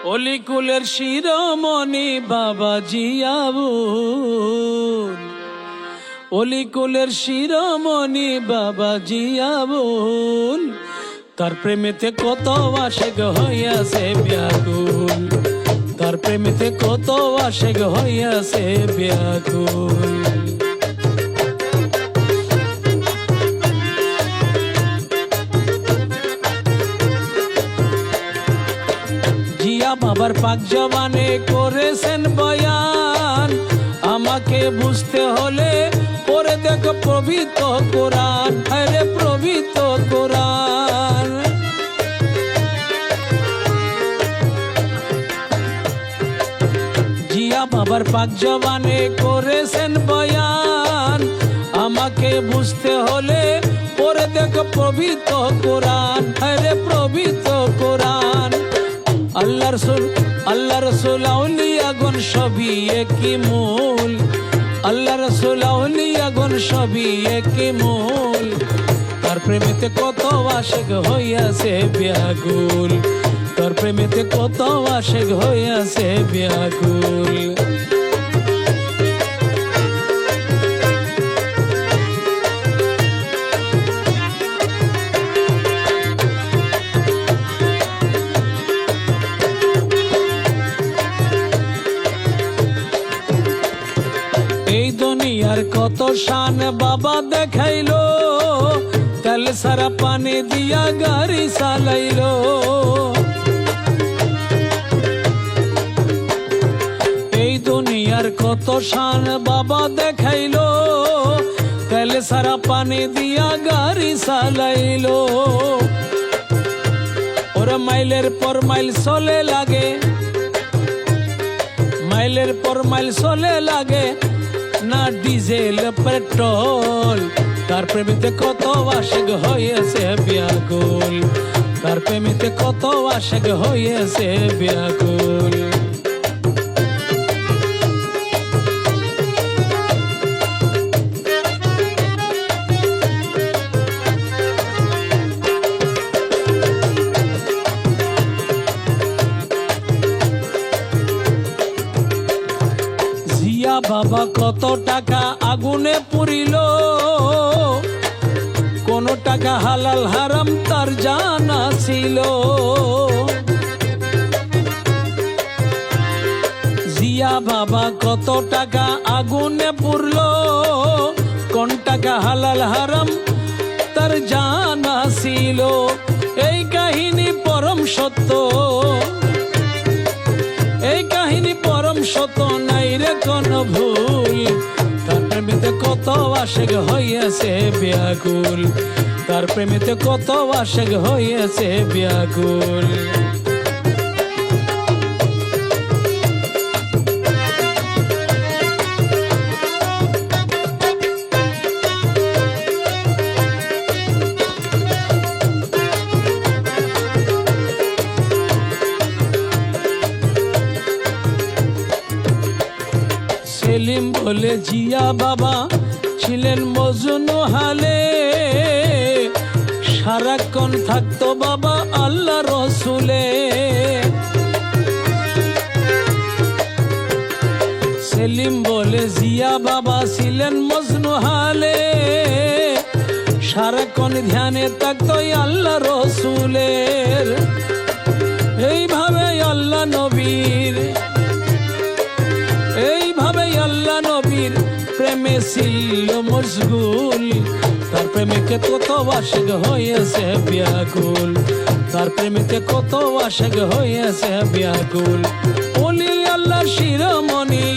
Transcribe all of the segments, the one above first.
অলিকুলের শিরোমণি বাবা জিয়াবুল, অলিকুলের শিরোমণি বাবা জিয়াবুল, তার প্রেমেতে কত আশেক হইয়াছে ব্যাকুল, তার প্রেমেতে কত আশেক হইয়াছে ব্যাকুল। জিয়া বাবার পাক জবানে করেছেন বয়ান, আমাকে বুঝতে হলে পড়ে দেখো পবিত্র কোরআন, আরে পবিত্র কোরআন। জিয়া বাবার পাক জবানে করেছেন বয়ান, আমাকে বুঝতে হলে পড়ে দেখো পবিত্র কোরআন, আরে পবিত্র কোরআন। আল্লাহ রসুল, আল্লাহ রসুল আউলিয়াগণ সবই একই মূল, আল্লাহ রসুল আউলিয়াগণ সবই একই মূল, তার প্রেমেতে কত আশেক হইয়াছে ব্যাকুল, তার প্রেমেতে কত আশেক হইয়াছে ব্যাকুল। এই দুনিয়ার কত শান বাবা দেখাইলো, তেল সারা পানি দিয়া গাড়ি চালাইলো। এই দুনিয়ার কত শান বাবা দেখাইলো, তেল সারা পানি দিয়া গাড়ি চালাইলো। ওরা মাইলের পর মাইল চলে লাগে, মাইলের পর মাইল চলে লাগে না ডিজেল পেট্রোল, তার প্রেমেতে কত আশেক হয়েছে ব্যাকুল, তার প্রেমেতে কত আশেক হয়েছে ব্যাকুল। বাবা কত টাকা আগুনে পুরিল, কোন টাকা হালাল হারাম তার জানা ছিল। জিয়া বাবা কত টাকা আগুনে পুরল, কোন টাকা হালাল হারাম তার জানা ছিল। এই কাহিনী পরম সত্য, এই কাহিনী পরম সত্য, নাই রে কোন ভুল, তার প্রেমেতে কত আশেক হইয়াছে ব্যাকুল, তার প্রেমেতে কত আশেক হইয়াছে ব্যাকুল। সেলিম বলে জিয়া বাবা ছিলেন মজনু হালে, সারাক্ষণ থাকতো বাবা আল্লাহ রসুলে। সেলিম বলে জিয়া বাবা ছিলেন মজনু হালে, সারাক্ষণ ধ্যানে থাকতো আল্লাহ রসুলের। এইভাবে আল্লাহ নবীর, এইভাবে আল্লাহ নবীর প্রেমে ছিল মশগুল, তার প্রেমিকে কত আশেক হয়েছে ব্যাকুল, তার প্রেমিকে কত আশেক হয়েছে ব্যাকুল। ওলি আল্লাহ শিরোমণি,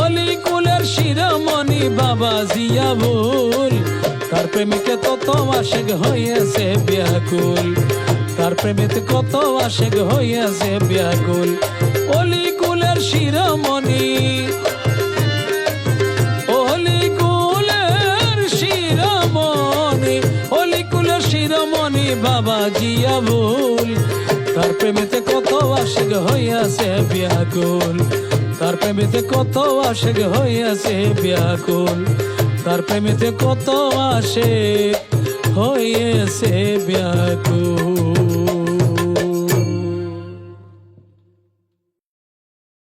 অলি কুলের শিরোমণি বাবা জিয়াবুল, তার প্রেমিকে কত আশেক হয়েছে ব্যাকুল, তার প্রেমিতে কত আশেক হয়েছে ব্যাকুল। অলি কুলের শিরোমণি, অলি কুলের শিরোমণি, অলি কুলের শিরোমণি বাবা জিয়াবুল, তার প্রেমেতে কত আশেক হইয়াছে ব্যাকুল, তার প্রেমেতে কত আশেক হইয়াছে ব্যাকুল, তার প্রেমেতে কত আশেক হইয়াছে ব্যাকুল।